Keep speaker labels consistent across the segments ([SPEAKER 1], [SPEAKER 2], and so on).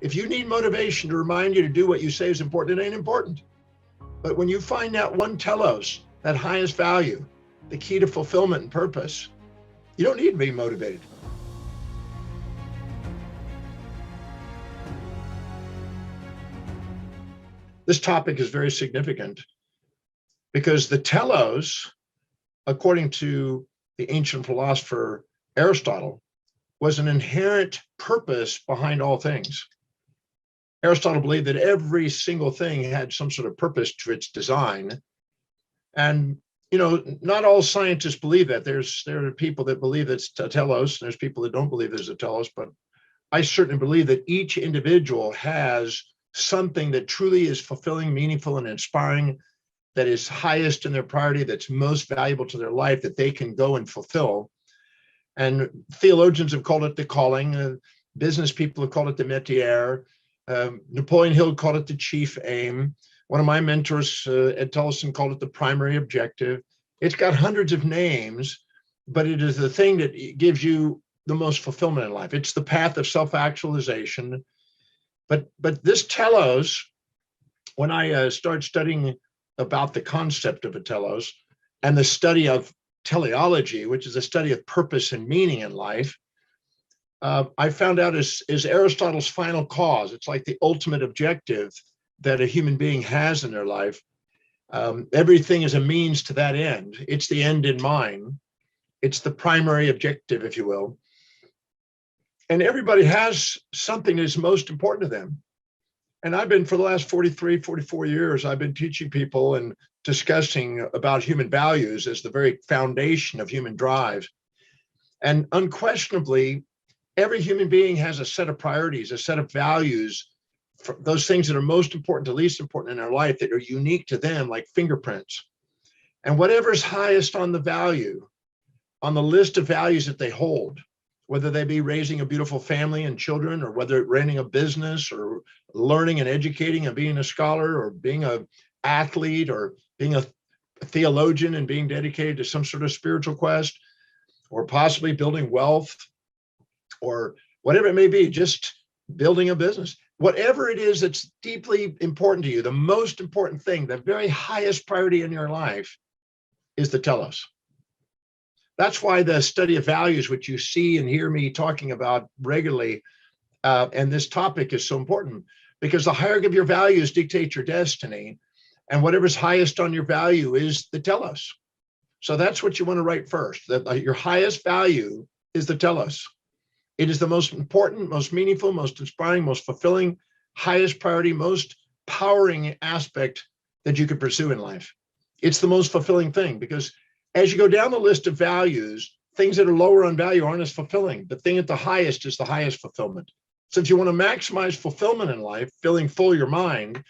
[SPEAKER 1] If you need motivation to remind you to do what you say is important, it ain't important. But when you find that one telos, that highest value, the key to fulfillment and purpose, you don't need to be motivated. This topic is very significant because the telos, according to the ancient philosopher Aristotle, was an inherent purpose behind all things. Aristotle believed that every single thing had some sort of purpose to its design. And, you know, not all scientists believe that. There are people that believe it's a telos, and there's people that don't believe there's a telos, but I certainly believe that each individual has something that truly is fulfilling, meaningful, and inspiring, that is highest in their priority, that's most valuable to their life, that they can go and fulfill. And theologians have called it the calling. Business people have called it the métier. Napoleon Hill called it the chief aim. One of my mentors, Ed Tellison, called it the primary objective. It's got hundreds of names, but it is the thing that gives you the most fulfillment in life. It's the path of self-actualization. But this telos, when I started studying about the concept of a telos and the study of teleology, which is a study of purpose and meaning in life, I found out is Aristotle's final cause. It's like the ultimate objective that a human being has in their life. Everything is a means to that end. It's the end in mind. It's the primary objective, if you will. And everybody has something that's most important to them. And I've been, for the last 43, 44 years, I've been teaching people and discussing about human values as the very foundation of human drive. And unquestionably, every human being has a set of priorities, a set of values, for those things that are most important to least important in their life that are unique to them, like fingerprints. And whatever's highest on the value, on the list of values that they hold, whether they be raising a beautiful family and children, or whether running a business, or learning and educating and being a scholar, or being an athlete, or being a theologian and being dedicated to some sort of spiritual quest, or possibly building wealth, or whatever it may be, just building a business. Whatever it is that's deeply important to you, the most important thing, the very highest priority in your life is the telos. That's why the study of values, which you see and hear me talking about regularly, and this topic is so important, because the hierarchy of your values dictate your destiny, and whatever's highest on your value is the telos. So that's what you want to write first, that your highest value is the telos. It is the most important, most meaningful, most inspiring, most fulfilling, highest priority, most powering aspect that you could pursue in life. It's the most fulfilling thing, because as you go down the list of values, things that are lower on value aren't as fulfilling. The thing at the highest is the highest fulfillment. So if you want to maximize fulfillment in life, filling full your mind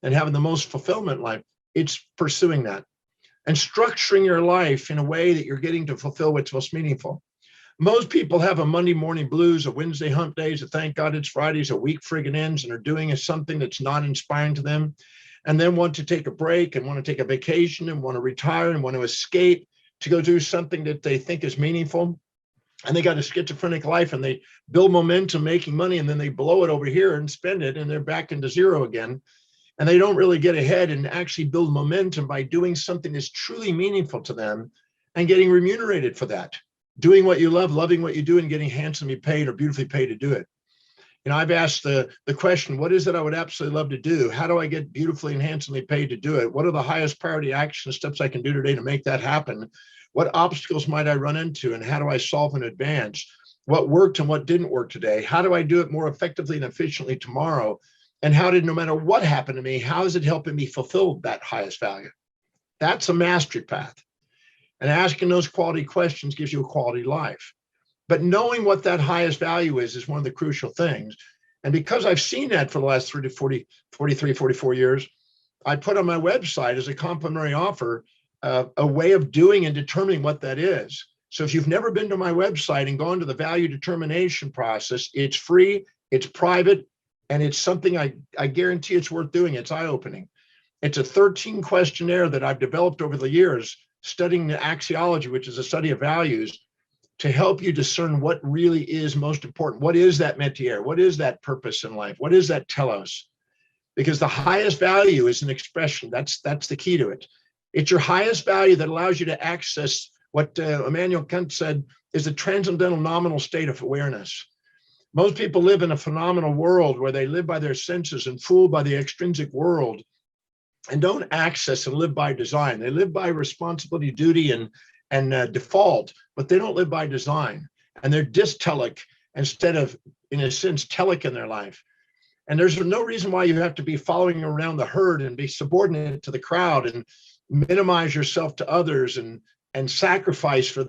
[SPEAKER 1] and having the most fulfillment in life, it's pursuing that and structuring your life in a way that you're getting to fulfill what's most meaningful. Most people have a Monday morning blues, a Wednesday hump days, a thank God it's Fridays, a week friggin' ends, and are doing something that's not inspiring to them, and then want to take a break and want to take a vacation and want to retire and want to escape to go do something that they think is meaningful. And they got a schizophrenic life, and they build momentum making money, and then they blow it over here and spend it, and they're back into zero again. And they don't really get ahead and actually build momentum by doing something that's truly meaningful to them and getting remunerated for that. Doing what you love, loving what you do, and getting handsomely paid or beautifully paid to do it. You know, I've asked the question, what is it I would absolutely love to do? How do I get beautifully and handsomely paid to do it? What are the highest priority action steps I can do today to make that happen? What obstacles might I run into, and how do I solve in advance? What worked and what didn't work today? How do I do it more effectively and efficiently tomorrow? And how did, no matter what happened to me, how is it helping me fulfill that highest value? That's a mastery path. And asking those quality questions gives you a quality life. But knowing what that highest value is one of the crucial things. And because I've seen that for the last 43, 44 years, I put on my website as a complimentary offer a way of doing and determining what that is. So if you've never been to my website and gone to the value determination process, it's free, it's private, and it's something I guarantee it's worth doing. It's eye-opening. It's a 13 questionnaire that I've developed over the years, studying the axiology, which is a study of values, to help you discern what really is most important. What is that métier? What is that purpose in life? What is that telos? Because the highest value is an expression. That's the key to it. It's your highest value that allows you to access what Immanuel Kant said is the transcendental nominal state of awareness. Most people live in a phenomenal world where they live by their senses and fooled by the extrinsic world and don't access and live by design. They live by responsibility, duty, and default, but they don't live by design. And they're dystelic instead of, in a sense, telic in their life. And there's no reason why you have to be following around the herd and be subordinate to the crowd and minimize yourself to others and sacrifice for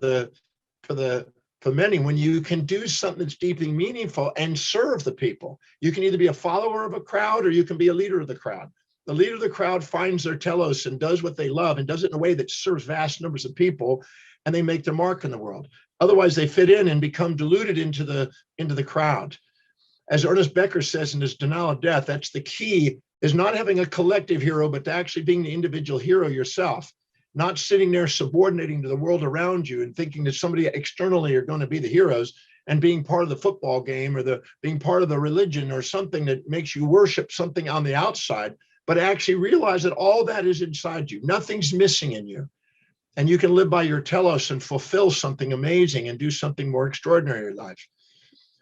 [SPEAKER 1] many, when you can do something that's deeply meaningful and serve the people. You can either be a follower of a crowd or you can be a leader of the crowd. The leader of the crowd finds their telos and does what they love and does it in a way that serves vast numbers of people, and they make their mark in the world. Otherwise, they fit in and become diluted into the crowd. As Ernest Becker says in his Denial of Death, that's the key, is not having a collective hero, but actually being the individual hero yourself, not sitting there subordinating to the world around you and thinking that somebody externally are going to be the heroes and being part of the football game or being part of the religion or something that makes you worship something on the outside, but actually realize that all that is inside you. Nothing's missing in you. And you can live by your telos and fulfill something amazing and do something more extraordinary in life.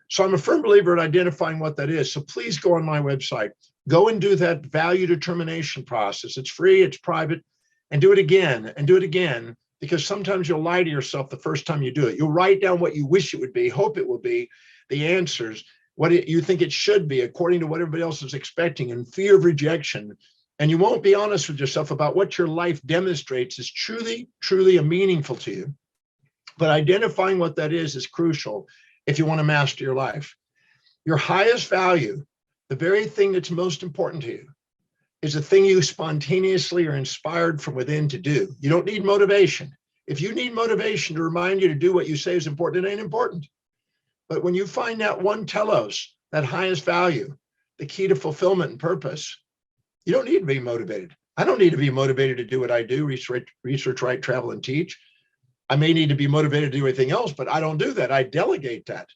[SPEAKER 1] So I'm a firm believer in identifying what that is. So please go on my website, go and do that value determination process. It's free, it's private, and do it again and do it again, because sometimes you'll lie to yourself the first time you do it. You'll write down what you wish it would be, hope it will be, the answers, you think it should be according to what everybody else is expecting, and fear of rejection. And you won't be honest with yourself about what your life demonstrates is truly, truly meaningful to you. But identifying what that is crucial if you want to master your life. Your highest value, the very thing that's most important to you, is the thing you spontaneously are inspired from within to do. You don't need motivation. If you need motivation to remind you to do what you say is important, it ain't important. But when you find that one telos, that highest value, the key to fulfillment and purpose, you don't need to be motivated. I don't need to be motivated to do what I do, research, write, travel, and teach. I may need to be motivated to do anything else, but I don't do that. I delegate that.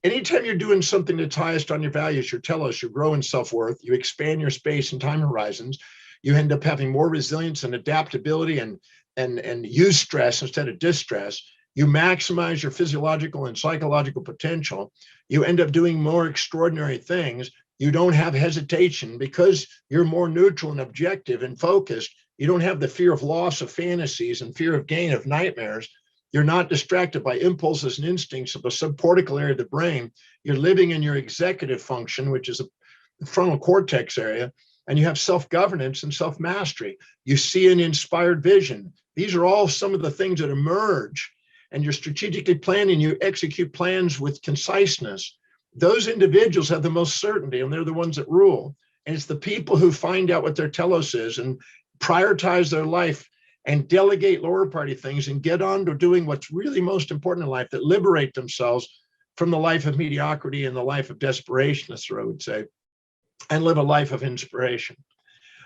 [SPEAKER 1] Anytime you're doing something that's highest on your values, your telos, you grow in self-worth, you expand your space and time horizons, you end up having more resilience and adaptability and use stress instead of distress. You maximize your physiological and psychological potential. You end up doing more extraordinary things. You don't have hesitation because you're more neutral and objective and focused. You don't have the fear of loss of fantasies and fear of gain of nightmares. You're not distracted by impulses and instincts of a subcortical area of the brain. You're living in your executive function, which is a frontal cortex area, and you have self-governance and self-mastery. You see an inspired vision. These are all some of the things that emerge, and you're strategically planning. You execute plans with conciseness. Those individuals have the most certainty, and they're the ones that rule. And it's the people who find out what their telos is and prioritize their life and delegate lower party things and get on to doing what's really most important in life, that liberate themselves from the life of mediocrity and the life of desperation, as Thoreau would say, and live a life of inspiration.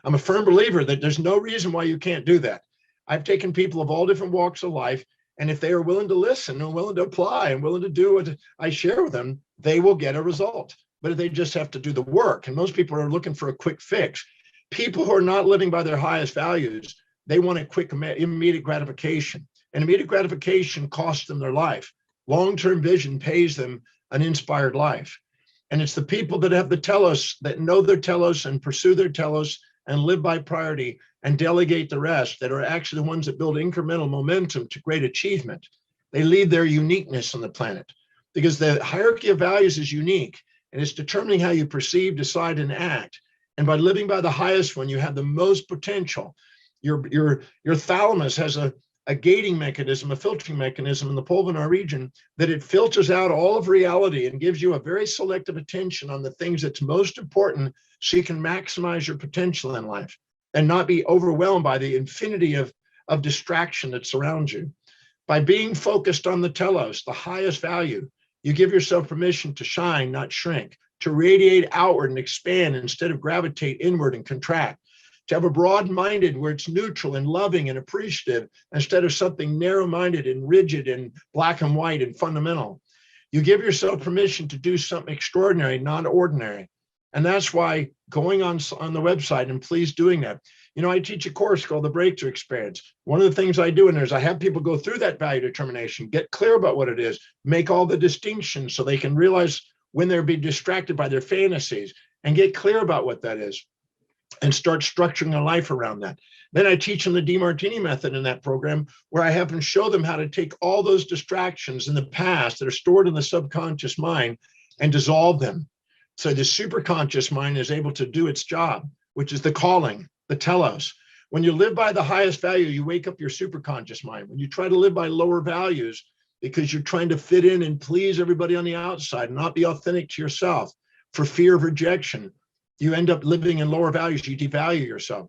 [SPEAKER 1] I'm a firm believer that there's no reason why you can't do that. I've taken people of all different walks of life, and if they are willing to listen and willing to apply and willing to do what I share with them, they will get a result. But they just have to do the work. And most people are looking for a quick fix. People who are not living by their highest values, they want a quick, immediate gratification. And immediate gratification costs them their life. Long-term vision pays them an inspired life. And it's the people that have the telos, that know their telos and pursue their telos and live by priority and delegate the rest, that are actually the ones that build incremental momentum to great achievement. They leave their uniqueness on the planet, because the hierarchy of values is unique, and it's determining how you perceive, decide, and act. And by living by the highest one, you have the most potential. Your thalamus has a gating mechanism, a filtering mechanism in the pulvinar region, that it filters out all of reality and gives you a very selective attention on the things that's most important, so you can maximize your potential in life and not be overwhelmed by the infinity of distraction that surrounds you. By being focused on the telos, the highest value, you give yourself permission to shine, not shrink, to radiate outward and expand instead of gravitate inward and contract. to have a broad-minded where it's neutral and loving and appreciative instead of something narrow-minded and rigid and black and white and fundamental. You give yourself permission to do something extraordinary, not ordinary. And that's why going on the website, and please doing that. You know, I teach a course called the Breakthrough Experience. One of the things I do in there is I have people go through that value determination, get clear about what it is, make all the distinctions so they can realize when they're being distracted by their fantasies and get clear about what that is and start structuring a life around that. Then I teach them the Demartini method in that program, where I have them show them how to take all those distractions in the past that are stored in the subconscious mind and dissolve them. So the superconscious mind is able to do its job, which is the calling, the telos. When you live by the highest value, you wake up your superconscious mind. When you try to live by lower values because you're trying to fit in and please everybody on the outside and not be authentic to yourself for fear of rejection, you end up living in lower values. You devalue yourself.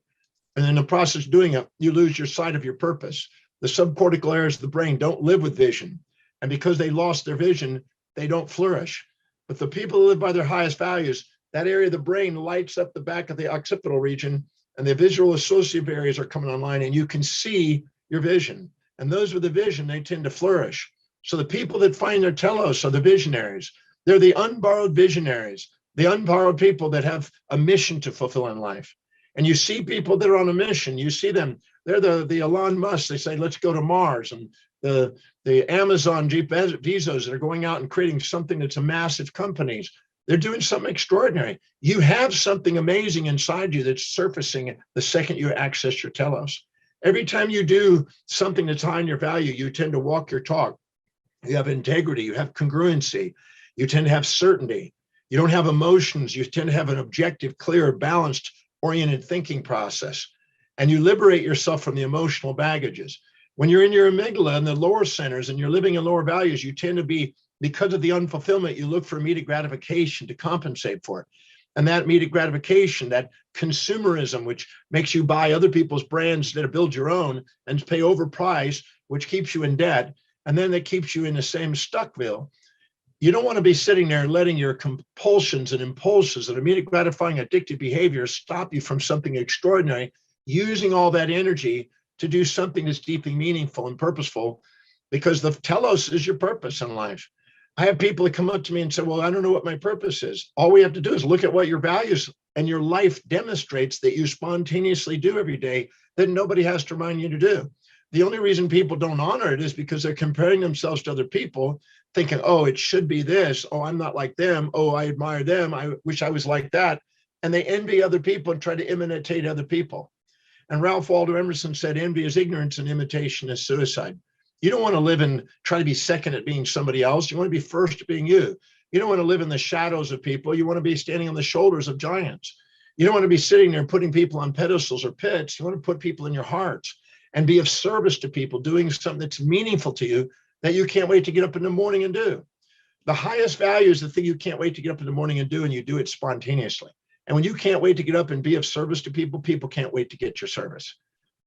[SPEAKER 1] And in the process of doing it, you lose your sight of your purpose. The subcortical areas of the brain don't live with vision. And because they lost their vision, they don't flourish. But the people who live by their highest values, that area of the brain lights up the back of the occipital region, and the visual associative areas are coming online, and you can see your vision. And those with the vision, they tend to flourish. So the people that find their telos are the visionaries. They're the unborrowed visionaries, the unborrowed people that have a mission to fulfill in life. And you see people that are on a mission, you see them, they're the Elon Musk, they say, let's go to Mars, and the Amazon Jeff Bezos that are going out and creating something that's a massive companies. They're doing something extraordinary. You have something amazing inside you that's surfacing the second you access your telos. Every time you do something that's high in your value, you tend to walk your talk. You have integrity, you have congruency, you tend to have certainty. You don't have emotions, you tend to have an objective, clear, balanced, oriented thinking process. And you liberate yourself from the emotional baggages. When you're in your amygdala and the lower centers and you're living in lower values, you tend to be, because of the unfulfillment, you look for immediate gratification to compensate for it. And that immediate gratification, that consumerism, which makes you buy other people's brands instead of build your own and pay overpriced, which keeps you in debt, and then that keeps you in the same stuckville. You don't want to be sitting there letting your compulsions and impulses and immediate gratifying addictive behaviors stop you from something extraordinary, using all that energy to do something that's deeply meaningful and purposeful, because the telos is your purpose in life. I have people that come up to me and say, well, I don't know what my purpose is. All we have to do is look at what your values and your life demonstrates that you spontaneously do every day that nobody has to remind you to do. The only reason people don't honor it is because they're comparing themselves to other people, thinking, oh, it should be this. Oh, I'm not like them. Oh, I admire them. I wish I was like that. And they envy other people and try to imitate other people. And Ralph Waldo Emerson said, envy is ignorance and imitation is suicide. You don't want to live and try to be second at being somebody else. You want to be first at being you. You don't want to live in the shadows of people. You want to be standing on the shoulders of giants. You don't want to be sitting there and putting people on pedestals or pits. You want to put people in your hearts and be of service to people, doing something that's meaningful to you that you can't wait to get up in the morning and do. The highest value is the thing you can't wait to get up in the morning and do, and you do it spontaneously. And when you can't wait to get up and be of service to people, people can't wait to get your service.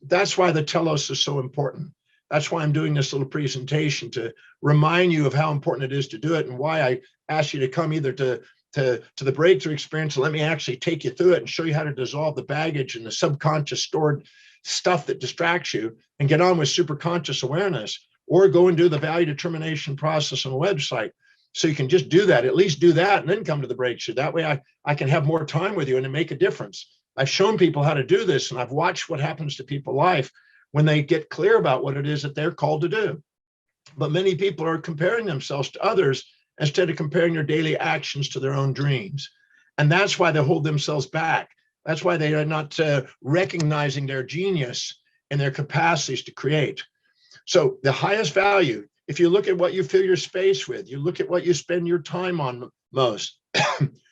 [SPEAKER 1] That's why the telos is so important. That's why I'm doing this little presentation, to remind you of how important it is to do it, and why I asked you to come either to the breakthrough experience and let me actually take you through it and show you how to dissolve the baggage and the subconscious stored stuff that distracts you and get on with super conscious awareness, or go and do the value determination process on the website. So you can just do that, at least do that, and then come to the breakthrough. That way I can have more time with you and make a difference. I've shown people how to do this, and I've watched what happens to people's life when they get clear about what it is that they're called to do. But many people are comparing themselves to others instead of comparing their daily actions to their own dreams. And that's why they hold themselves back. That's why they are not recognizing their genius and their capacities to create. So the highest value, if you look at what you fill your space with, you look at what you spend your time on most,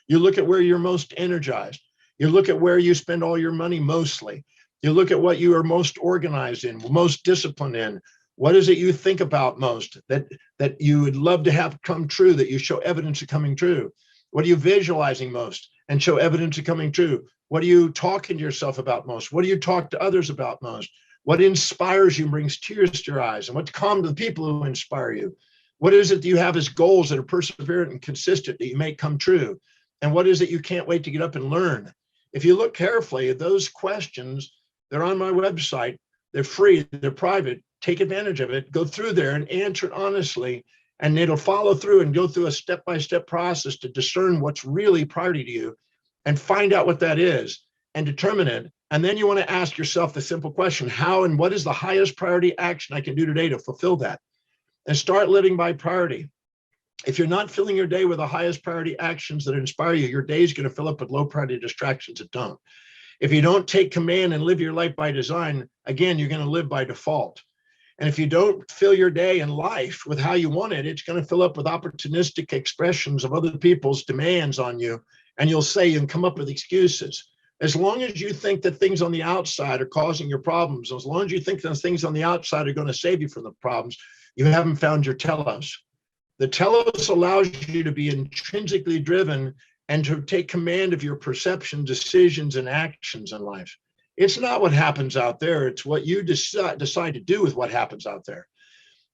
[SPEAKER 1] you look at where you're most energized, you look at where you spend all your money mostly, you look at what you are most organized in, most disciplined in. What is it you think about most that you would love to have come true, that you show evidence of coming true? What are you visualizing most and show evidence of coming true? What are you talking to yourself about most? What do you talk to others about most? What inspires you and brings tears to your eyes? And what calms the people who inspire you? What is it that you have as goals that are perseverant and consistent that you make come true? And what is it you can't wait to get up and learn? If you look carefully at those questions, they're on my website. They're free, they're private. Take advantage of it. Go through there and answer it honestly. And it'll follow through and go through a step-by-step process to discern what's really priority to you and find out what that is and determine it. And then you want to ask yourself the simple question, how and what is the highest priority action I can do today to fulfill that? And start living by priority. If you're not filling your day with the highest priority actions that inspire you, your day is going to fill up with low priority distractions that don't. If you don't take command and live your life by design, again, you're going to live by default. And if you don't fill your day and life with how you want it, it's going to fill up with opportunistic expressions of other people's demands on you. And you'll say and come up with excuses. As long as you think that things on the outside are causing your problems, as long as you think those things on the outside are going to save you from the problems, you haven't found your telos. The telos allows you to be intrinsically driven and to take command of your perception, decisions, and actions in life. It's not what happens out there. It's what you decide to do with what happens out there.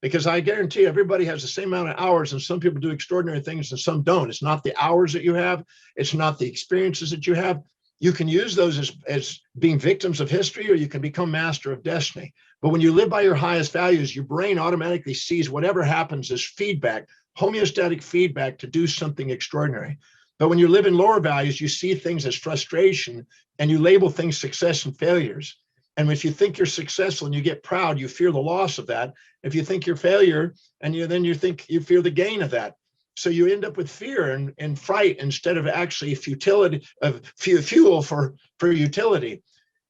[SPEAKER 1] Because I guarantee everybody has the same amount of hours, and some people do extraordinary things and some don't. It's not the hours that you have. It's not the experiences that you have. You can use those as being victims of history, or you can become master of destiny. But when you live by your highest values, your brain automatically sees whatever happens as feedback, homeostatic feedback to do something extraordinary. But when you live in lower values, you see things as frustration and you label things success and failures. And if you think you're successful and you get proud, you fear the loss of that. If you think you're failure and you think you fear the gain of that. So you end up with fear and fright instead of actually futility of fuel for utility.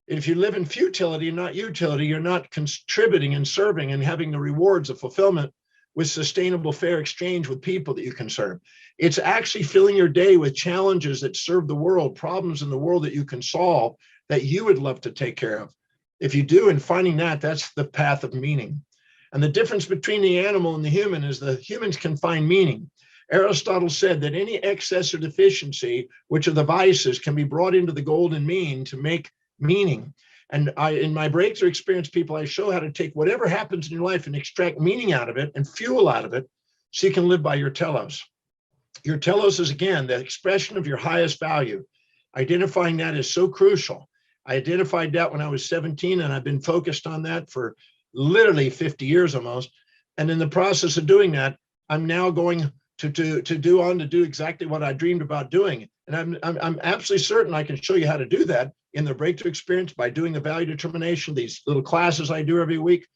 [SPEAKER 1] If you live in futility and not utility, you're not contributing and serving and having the rewards of fulfillment with sustainable fair exchange with people that you can serve. It's actually filling your day with challenges that serve the world, problems in the world that you can solve that you would love to take care of. If you do, and finding that, that's the path of meaning. And the difference between the animal and the human is the humans can find meaning. Aristotle said that any excess or deficiency, which are the vices, can be brought into the golden mean to make meaning. And in my breakthrough experience, people, I show how to take whatever happens in your life and extract meaning out of it and fuel out of it so you can live by your telos. Your telos is, again, the expression of your highest value. Identifying that is so crucial. I identified that when I was 17, and I've been focused on that for literally 50 years almost. And in the process of doing that, I'm now going to do exactly what I dreamed about doing. And I'm absolutely certain I can show you how to do that in the breakthrough experience by doing the value determination, these little classes I do every week.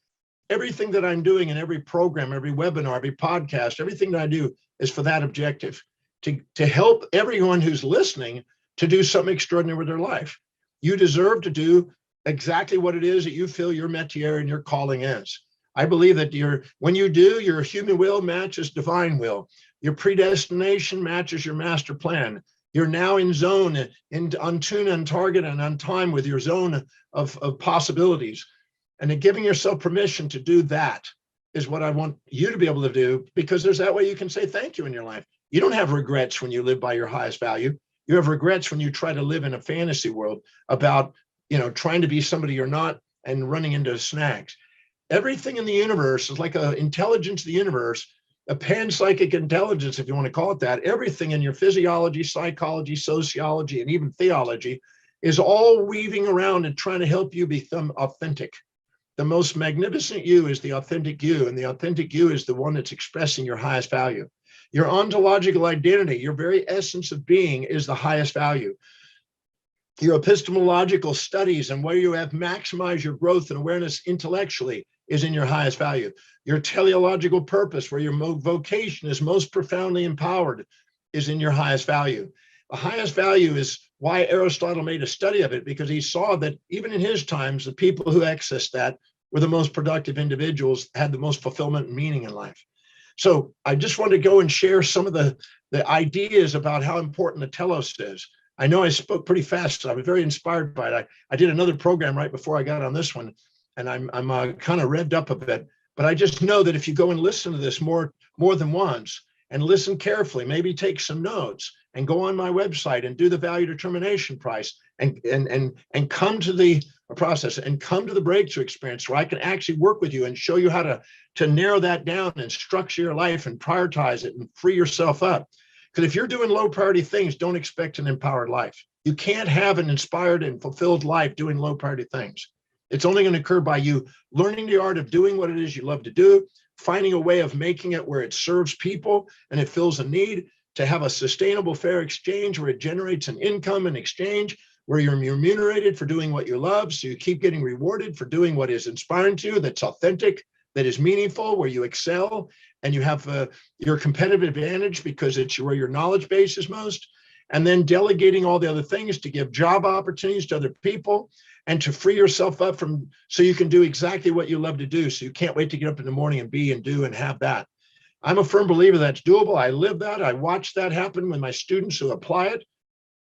[SPEAKER 1] Everything that I'm doing in every program, every webinar, every podcast, everything that I do is for that objective, to help everyone who's listening to do something extraordinary with their life. You deserve to do exactly what it is that you feel your métier and your calling is. I believe that when you do, your human will matches divine will. Your predestination matches your master plan. You're now in zone, on tune, on target, and on time with your zone of possibilities. And then giving yourself permission to do that is what I want you to be able to do, because there's that way you can say thank you in your life. You don't have regrets when you live by your highest value. You have regrets when you try to live in a fantasy world about, trying to be somebody you're not and running into snags. Everything in the universe is like an intelligence of the universe, a panpsychic intelligence, if you want to call it that. Everything in your physiology, psychology, sociology, and even theology is all weaving around and trying to help you become authentic. The most magnificent you is the authentic you, and the authentic you is the one that's expressing your highest value. Your ontological identity, your very essence of being, is the highest value. Your epistemological studies and where you have maximized your growth and awareness intellectually is in your highest value. Your teleological purpose, where your vocation is most profoundly empowered, is in your highest value. The highest value is why Aristotle made a study of it, because he saw that even in his times, the people who accessed that were the most productive individuals, had the most fulfillment and meaning in life. So I just want to go and share some of the ideas about how important the telos is. I know I spoke pretty fast, so I was very inspired by it. I did another program right before I got on this one, and I'm kind of revved up a bit. But I just know that if you go and listen to this more than once and listen carefully, maybe take some notes and go on my website and do the value determination price and come to the process and come to the breakthrough experience where I can actually work with you and show you how to narrow that down and structure your life and prioritize it and free yourself up. Because if you're doing low priority things, don't expect an empowered life. You can't have an inspired and fulfilled life doing low priority things. It's only going to occur by you learning the art of doing what it is you love to do, finding a way of making it where it serves people and it fills a need, to have a sustainable, fair exchange where it generates an income in exchange, where you're remunerated for doing what you love. So you keep getting rewarded for doing what is inspiring to you, that's authentic, that is meaningful, where you excel and you have your competitive advantage because it's where your knowledge base is most. And then delegating all the other things to give job opportunities to other people and to free yourself up from, so you can do exactly what you love to do. So you can't wait to get up in the morning and be and do and have that. I'm a firm believer that's doable. I live that. I watch that happen with my students who apply it.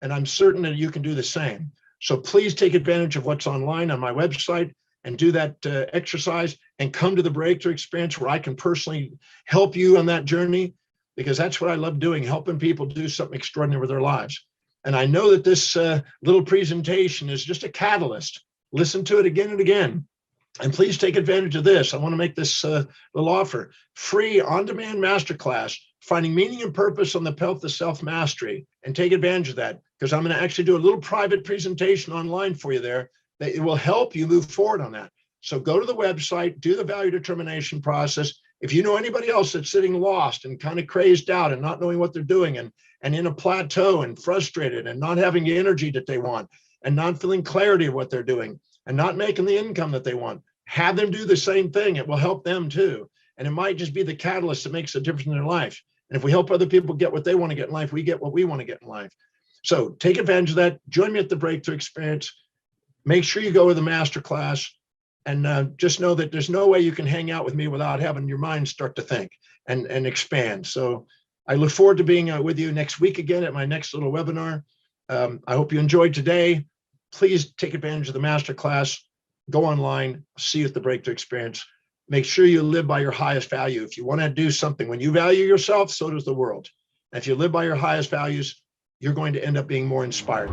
[SPEAKER 1] And I'm certain that you can do the same. So please take advantage of what's online on my website and do that exercise and come to the breakthrough experience where I can personally help you on that journey, because that's what I love doing, helping people do something extraordinary with their lives. And I know that this little presentation is just a catalyst. Listen to it again and again. And please take advantage of this. I want to make this little offer. Free on-demand masterclass, finding meaning and purpose on the path to self-mastery. And take advantage of that, because I'm going to actually do a little private presentation online for you there that it will help you move forward on that. So go to the website, do the value determination process. If you know anybody else that's sitting lost and kind of crazed out and not knowing what they're doing and in a plateau and frustrated and not having the energy that they want and not feeling clarity of what they're doing and not making the income that they want, have them do the same thing. It will help them too. And it might just be the catalyst that makes a difference in their life. And if we help other people get what they want to get in life, we get what we want to get in life. So take advantage of that. Join me at the Breakthrough Experience. Make sure you go to the masterclass, and just know that there's no way you can hang out with me without having your mind start to think and expand. So I look forward to being with you next week again at my next little webinar. I hope you enjoyed today. Please take advantage of the masterclass. Go online, see you at the Breakthrough Experience. Make sure you live by your highest value. If you want to do something, when you value yourself, so does the world. And if you live by your highest values, you're going to end up being more inspired.